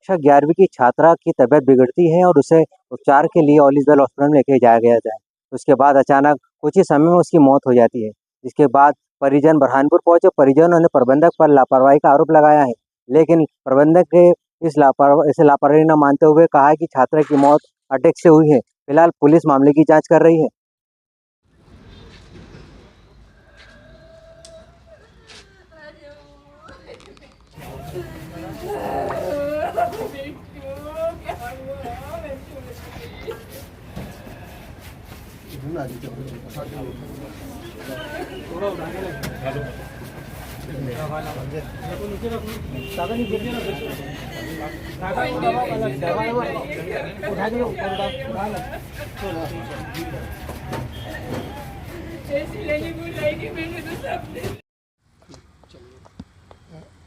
कक्षा 11वीं की छात्रा की तबीयत बिगड़ती है और उसे उपचार के लिए ऑल इज़ वेल हॉस्पिटल में लेके जाया गया था। उसके बाद अचानक कुछ ही समय में उसकी मौत हो जाती है, जिसके बाद परिजन बुरहानपुर पहुँचे। परिजनों ने प्रबंधक पर लापरवाही का आरोप लगाया है, लेकिन प्रबंधक के इसे लापरवाही न मानते हुए कहा है कि छात्रा की मौत अटैक से हुई है। फिलहाल पुलिस मामले की जाँच कर रही है।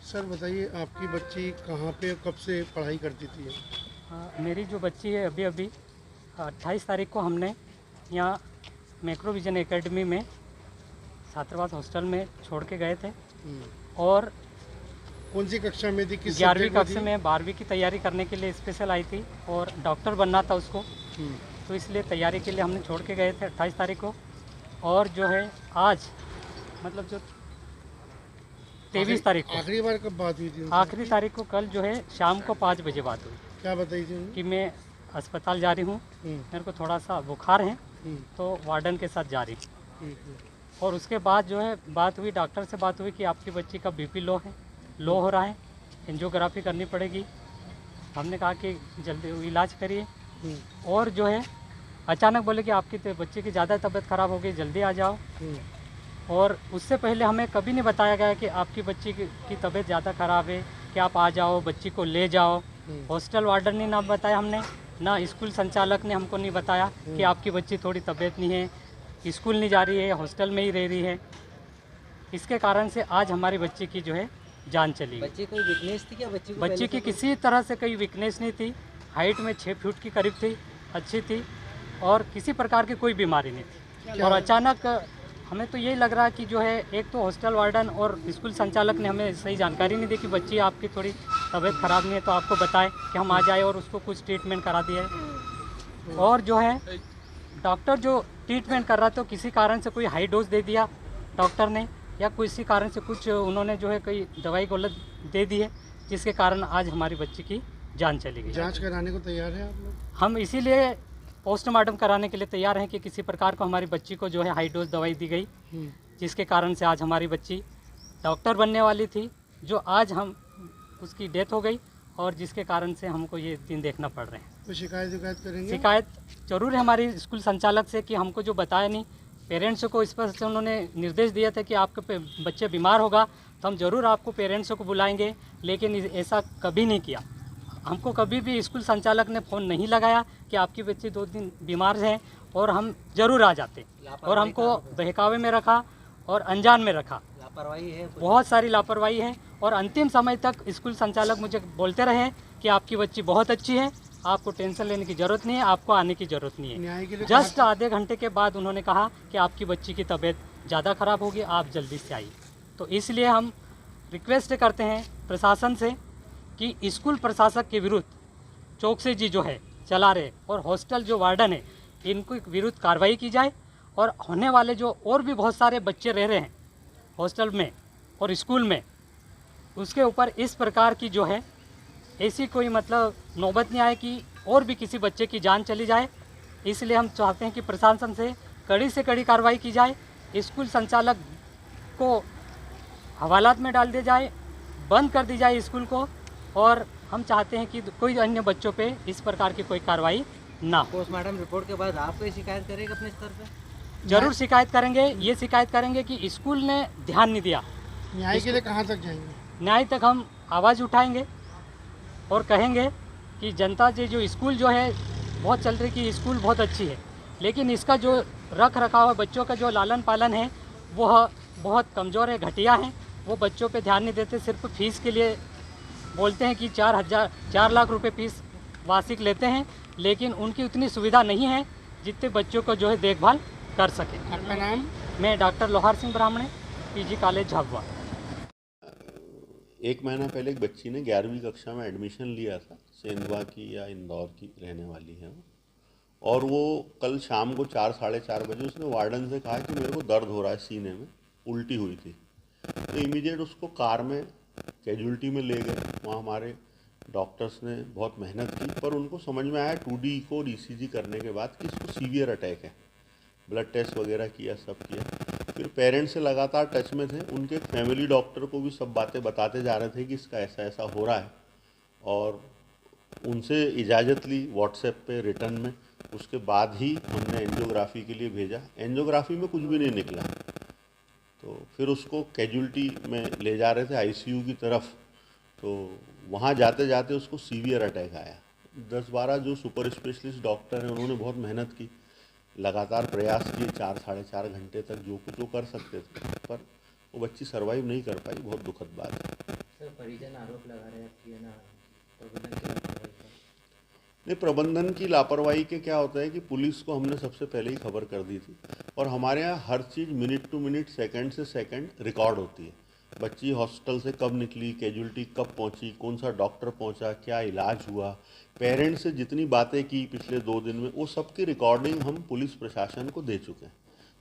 सर बताइए, आपकी बच्ची कहाँ पे कब से पढ़ाई करती थी? मेरी जो बच्ची है अभी 28 तारीख को हमने यहाँ मैक्रोविजन एकेडमी में छात्रावास हॉस्टल में छोड़ के गए थे। और कौन सी कक्षा में थी? किस 11वीं सब्जेक्ट में कक्षा थी? में 12वीं की तैयारी करने के लिए स्पेशल आई थी और डॉक्टर बनना था उसको, तो इसलिए तैयारी के लिए हमने छोड़ के गए थे 28 तारीख को। और जो है आज मतलब जो 23 तारीख को, आखिरी बार कब बात हुई थी उनसे? आखिरी तारीख को कल जो है शाम को 5 बजे बात हुई क्या बताई थी उन्होंने? कि मैं अस्पताल जा रही हूँ, मेरे को थोड़ा सा बुखार है, तो वार्डन के साथ जा रही हूँ। और उसके बाद जो है बात हुई, डॉक्टर से बात हुई कि आपकी बच्ची का बीपी लो हो रहा है, एंजियोग्राफी करनी पड़ेगी। हमने कहा कि जल्दी इलाज करिए। और जो है अचानक बोले कि आपकी बच्ची की ज़्यादा तबीयत ख़राब हो गई, जल्दी आ जाओ। और उससे पहले हमें कभी नहीं बताया गया कि आपकी बच्ची की तबीयत ज़्यादा ख़राब है, कि आप आ जाओ, बच्ची को ले जाओ। हॉस्टल वार्डन ने ना बताया, हमने ना स्कूल संचालक ने हमको नहीं बताया कि आपकी बच्ची थोड़ी तबीयत नहीं है, स्कूल नहीं जा रही है, हॉस्टल में ही रह रही है। इसके कारण से आज हमारी बच्ची की जो है जान चली गई। बच्ची कोई वीकनेस थी क्या? बच्ची की किसी तरह से कोई वीकनेस नहीं थी। हाइट में 6 फीट की करीब थी, अच्छी थी और किसी प्रकार की कोई बीमारी नहीं थी। और अचानक हमें तो यही लग रहा है कि जो है एक तो हॉस्टल वार्डन और स्कूल संचालक ने हमें सही जानकारी नहीं दी कि बच्ची आपकी थोड़ी तबीयत ख़राब नहीं है, तो आपको बताएं कि हम आ जाए और उसको कुछ ट्रीटमेंट करा दिया है। और जो है डॉक्टर जो ट्रीटमेंट कर रहा था, तो किसी कारण से कोई हाई डोज दे दिया डॉक्टर ने, या किसी कारण से कुछ उन्होंने जो है कोई दवाई गलत दे दी है, जिसके कारण आज हमारी बच्ची की जान चली गई। जांच कराने को तैयार है आप लोग? हम इसीलिए पोस्टमार्टम कराने के लिए तैयार हैं कि किसी प्रकार को हमारी बच्ची को जो है हाई डोज दवाई दी गई, जिसके कारण से आज हमारी बच्ची डॉक्टर बनने वाली थी, जो आज हम उसकी डेथ हो गई और जिसके कारण से हमको ये दिन देखना पड़ रहे हैं। तो शिकायत करेंगे? शिकायत जरूर है हमारी स्कूल संचालक से कि हमको जो बताया नहीं। पेरेंट्स को स्पष्ट से उन्होंने निर्देश दिए थे कि आपके बच्चे बीमार होगा तो हम ज़रूर आपको पेरेंट्स को बुलाएंगे, लेकिन ऐसा कभी नहीं किया। हमको कभी भी स्कूल संचालक ने फ़ोन नहीं लगाया कि आपकी बच्ची 2 दिन बीमार है, और हम ज़रूर आ जाते। और हमको बहकावे में रखा और अनजान में रखा। लापरवाही है, बहुत सारी लापरवाही है। और अंतिम समय तक स्कूल संचालक मुझे बोलते रहे कि आपकी बच्ची बहुत अच्छी है, आपको टेंशन लेने की ज़रूरत नहीं है, आपको आने की ज़रूरत नहीं है। जस्ट आधे घंटे के बाद उन्होंने कहा कि आपकी बच्ची की तबीयत ज़्यादा ख़राब होगी, आप जल्दी से आइए। तो इसलिए हम रिक्वेस्ट करते हैं प्रशासन से कि स्कूल प्रशासक के विरुद्ध चौकसी जी जो है चला रहे और हॉस्टल जो वार्डन है, इनको विरुद्ध कार्रवाई की जाए। और होने वाले जो और भी बहुत सारे बच्चे रह रहे हैं हॉस्टल में और स्कूल में, उसके ऊपर इस प्रकार की जो है ऐसी कोई मतलब नौबत नहीं आए कि और भी किसी बच्चे की जान चली जाए। इसलिए हम चाहते हैं कि प्रशासन से कड़ी से कड़ी कार्रवाई की जाए, स्कूल संचालक को हवालात में डाल दिया जाए, बंद कर दी जाए स्कूल को। और हम चाहते हैं कि कोई अन्य बच्चों पे इस प्रकार की कोई कार्रवाई ना हो। पोस्टमार्टम रिपोर्ट के बाद आप कोई शिकायत करेंगे अपने स्तर पे? जरूर शिकायत करेंगे। ये शिकायत करेंगे कि स्कूल ने ध्यान नहीं दिया। न्याय के लिए कहाँ तक जाएंगे? न्याय तक हम आवाज़ उठाएंगे और कहेंगे कि जनता से जो स्कूल जो है बहुत चल रही कि स्कूल बहुत अच्छी है, लेकिन इसका जो रख रखाव है, बच्चों का जो लालन पालन है, वह बहुत कमज़ोर है, घटिया है। वो बच्चों पे ध्यान नहीं देते, सिर्फ फीस के लिए बोलते हैं कि 4 लाख रुपए फीस वार्षिक लेते हैं, लेकिन उनकी उतनी सुविधा नहीं है जितने बच्चों को जो है देखभाल कर सके। आपका नाम? मैं डॉक्टर लोहार सिंह ब्राह्मणे, पीजी कॉलेज झाबुआ। एक महीना पहले एक बच्ची ने 11वीं कक्षा में एडमिशन लिया था, सेंधवा की या इंदौर की रहने वाली है वो। और वो कल शाम को 4 साढ़े 4 बजे उसने वार्डन से कहा कि मेरे को दर्द हो रहा है सीने में, उल्टी हुई थी। तो इमीडिएट उसको कार में कैजुअल्टी में ले गए। वहाँ हमारे डॉक्टर्स ने बहुत मेहनत की, पर उनको समझ में आया 2D को और ECG करने के बाद कि इसको सीवियर अटैक है। ब्लड टेस्ट वगैरह किया, सब किया। फिर पेरेंट्स से लगातार टच में थे, उनके फैमिली डॉक्टर को भी सब बातें बताते जा रहे थे कि इसका ऐसा ऐसा हो रहा है, और उनसे इजाज़त ली व्हाट्सएप पे रिटर्न में। उसके बाद ही हमने एंजियोग्राफी के लिए भेजा। एंजियोग्राफी में कुछ भी नहीं निकला, तो फिर उसको कैजुअल्टी में ले जा रहे थे ICU की तरफ। तो वहाँ जाते जाते उसको सीवियर अटैक आया। 10-12 जो सुपर स्पेशलिस्ट डॉक्टर हैं उन्होंने बहुत मेहनत की, लगातार प्रयास किए 4 साढ़े 4 घंटे तक, जो कुछ वो कर सकते थे, पर वो बच्ची सर्वाइव नहीं कर पाई। बहुत दुखद बात है। सर, परिजन आरोप लगा रहे हैं कि है ना प्रबंधन की लापरवाही का। नहीं, प्रबंधन की लापरवाही के क्या होता है कि पुलिस को हमने सबसे पहले ही खबर कर दी थी, और हमारे यहाँ हर चीज़ मिनट टू मिनट, सेकंड से सेकंड रिकॉर्ड होती है। बच्ची हॉस्टल से कब निकली, कैजुअल्टी कब पहुंची, कौन सा डॉक्टर पहुंचा, क्या इलाज हुआ, पेरेंट्स से जितनी बातें की पिछले 2 दिन में, वो सब की रिकॉर्डिंग हम पुलिस प्रशासन को दे चुके हैं।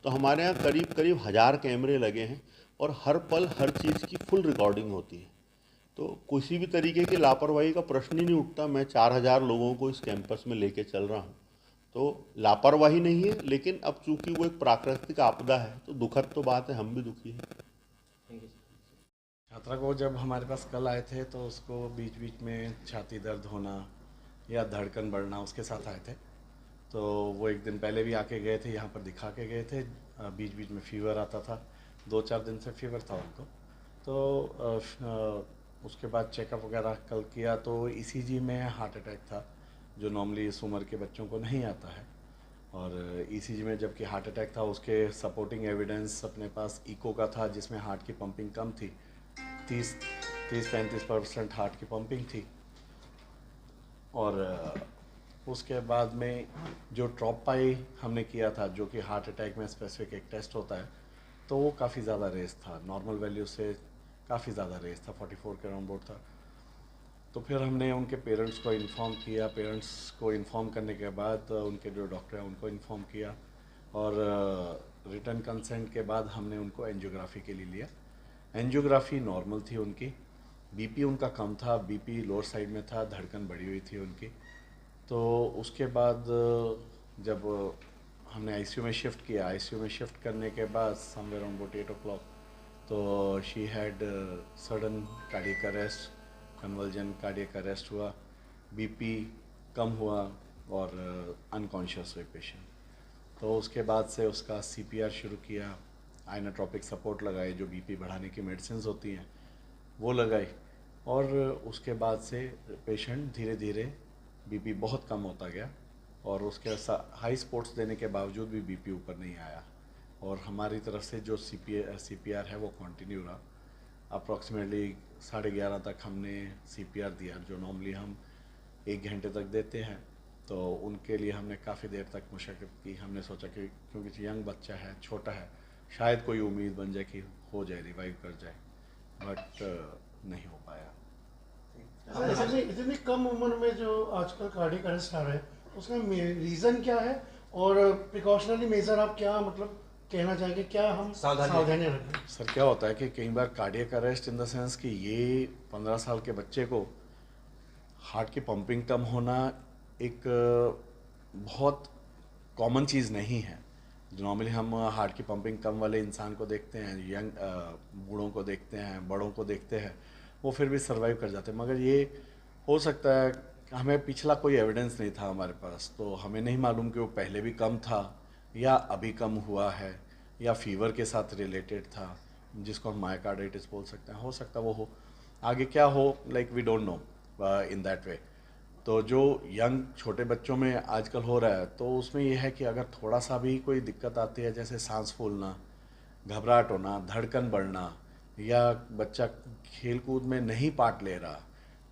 तो हमारे यहाँ करीब करीब 1000 कैमरे लगे हैं, और हर पल हर चीज़ की फुल रिकॉर्डिंग होती है। तो किसी भी तरीके की लापरवाही का प्रश्न ही नहीं उठता। मैं 4000 लोगों को इस कैंपस में लेके चल रहा हूँ, तो लापरवाही नहीं है। लेकिन अब चूंकि वो एक प्राकृतिक आपदा है, तो दुखद तो बात है, हम भी दुखी हैं। Thank you. छात्रा को जब हमारे पास कल आए थे तो उसको बीच बीच में छाती दर्द होना या धड़कन बढ़ना उसके साथ आए थे। तो वो एक दिन पहले भी आके गए थे, यहाँ पर दिखा के गए थे। बीच बीच में फीवर आता था, 2-4 दिन से फीवर था उनको। तो उसके बाद चेकअप वगैरह कल किया तो ECG में हार्ट अटैक था, जो नॉर्मली इस उम्र के बच्चों को नहीं आता है। और ECG में जबकि हार्ट अटैक था, उसके सपोर्टिंग एविडेंस अपने पास इको का था, जिसमें हार्ट की पंपिंग कम थी, 30-35% हार्ट की पंपिंग थी। और उसके बाद में जो ट्रॉपाई हमने किया था, जो कि हार्ट अटैक में स्पेसिफिक एक टेस्ट होता है, तो वो काफ़ी ज़्यादा रेस था, नॉर्मल वैल्यू से काफ़ी ज़्यादा रेस था, 44 के अराउंड था। तो फिर हमने उनके पेरेंट्स को इन्फॉर्म किया। पेरेंट्स को इन्फॉर्म करने के बाद उनके जो डॉक्टर हैं उनको इन्फॉर्म किया, और रिटर्न कंसेंट के बाद हमने उनको एंजियोग्राफी के लिए लिया। एंजियोग्राफी नॉर्मल थी उनकी, BP उनका कम था, BP लोअर साइड में था, धड़कन बढ़ी हुई थी उनकी। तो उसके बाद जब हमने ICU में शिफ्ट किया, ICU में शिफ्ट करने के बाद समवेयर अराउंड 8 o'clock, तो she had sudden cardiac arrest, convulsion cardiac arrest हुआ, BP कम हुआ और अनकॉन्शियस हुए पेशेंट। तो उसके बाद से उसका CPR शुरू किया, आइनोट्रोपिक सपोर्ट लगाए, जो BP बढ़ाने की मेडिसिन होती हैं वो लगाई, और उसके बाद से पेशेंट धीरे धीरे BP बहुत कम होता गया, और उसके हाई स्पोर्ट्स देने के बावजूद भी BP ऊपर नहीं आया। और हमारी तरफ से जो CPR है वो कंटिन्यू रहा। अप्रॉक्सीमेटली 11:30 तक हमने CPR दिया, जो नॉर्मली हम 1 घंटे तक देते हैं। तो उनके लिए हमने काफ़ी देर तक मशक्क़त की। हमने सोचा कि क्योंकि यंग बच्चा है, छोटा है, शायद कोई उम्मीद बन जाए कि हो जाए, रिवाइव कर जाए, बट नहीं हो पाया। इतनी कम उम्र में जो आजकल कार्डियक अरेस्ट आ रहे हैं, उसका रीज़न क्या है, और प्रिकॉशनरी मेजर आप क्या मतलब कहना चाहेंगे, क्या हम सावधानी रखें? सर, क्या होता है कि कई बार cardiac arrest in the sense कि ये 15 साल के बच्चे को हार्ट की पंपिंग कम होना एक बहुत कॉमन चीज़ नहीं है। नॉर्मली हम हार्ट की पंपिंग कम वाले इंसान को देखते हैं, यंग बूढ़ों को देखते हैं, बड़ों को देखते हैं, वो फिर भी सर्वाइव कर जाते हैं। मगर ये हो सकता है, हमें पिछला कोई एविडेंस नहीं था हमारे पास, तो हमें नहीं मालूम कि वो पहले भी कम था या अभी कम हुआ है, या फीवर के साथ रिलेटेड था, जिसको हम मायोकार्डाइटिस बोल सकते हैं। हो सकता है वो हो, आगे क्या हो, like we don't know in that way. तो जो यंग छोटे बच्चों में आजकल हो रहा है, तो उसमें यह है कि अगर थोड़ा सा भी कोई दिक्कत आती है, जैसे सांस फूलना, घबराहट होना, धड़कन बढ़ना, या बच्चा खेल कूद में नहीं पार्ट ले रहा,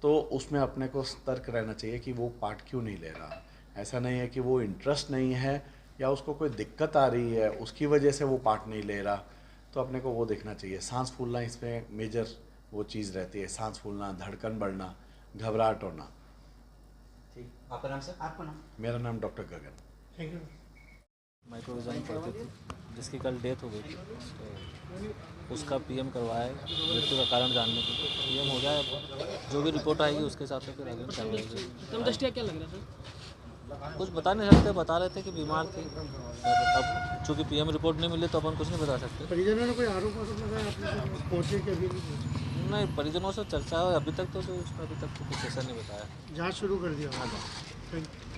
तो उसमें अपने को सतर्क रहना चाहिए कि वो पार्ट क्यों नहीं ले रहा। ऐसा नहीं है कि वो इंटरेस्ट नहीं है या उसको कोई दिक्कत आ रही है उसकी वजह से वो पार्ट नहीं ले रहा, तो अपने को वो देखना चाहिए। सांस फूलना इसमें मेजर वो चीज़ रहती है, सांस फूलना, धड़कन बढ़ना, घबराहट होना। ठीक, आपका नाम सर? आपका नाम? मेरा नाम डॉक्टर गगन। Thank you. माइक्रोविजन पॉजिटिव थी, जिसकी कल डेथ हो गई थी, तो उसका पीएम करवाया है मृत्यु का कारण जानने के लिए। पीएम हो जाए, जो भी रिपोर्ट आएगी उसके हिसाब से फिर आगे कार्रवाई। कम दृष्टिया क्या लग रहा था? कुछ बता नहीं सकते, बता रहे थे कि बीमार थी। अब चूँकि पीएम रिपोर्ट नहीं मिली तो अपन कुछ नहीं बता सकते। परिजनों ने कोई आरोप लगाया आपने पहुँचे कि अभी नहीं? नहीं, परिजनों से चर्चा है अभी तक, तो उसने अभी तक तो कुछ ऐसा नहीं बताया। जाँच शुरू कर दिया। हाँ। Thank you.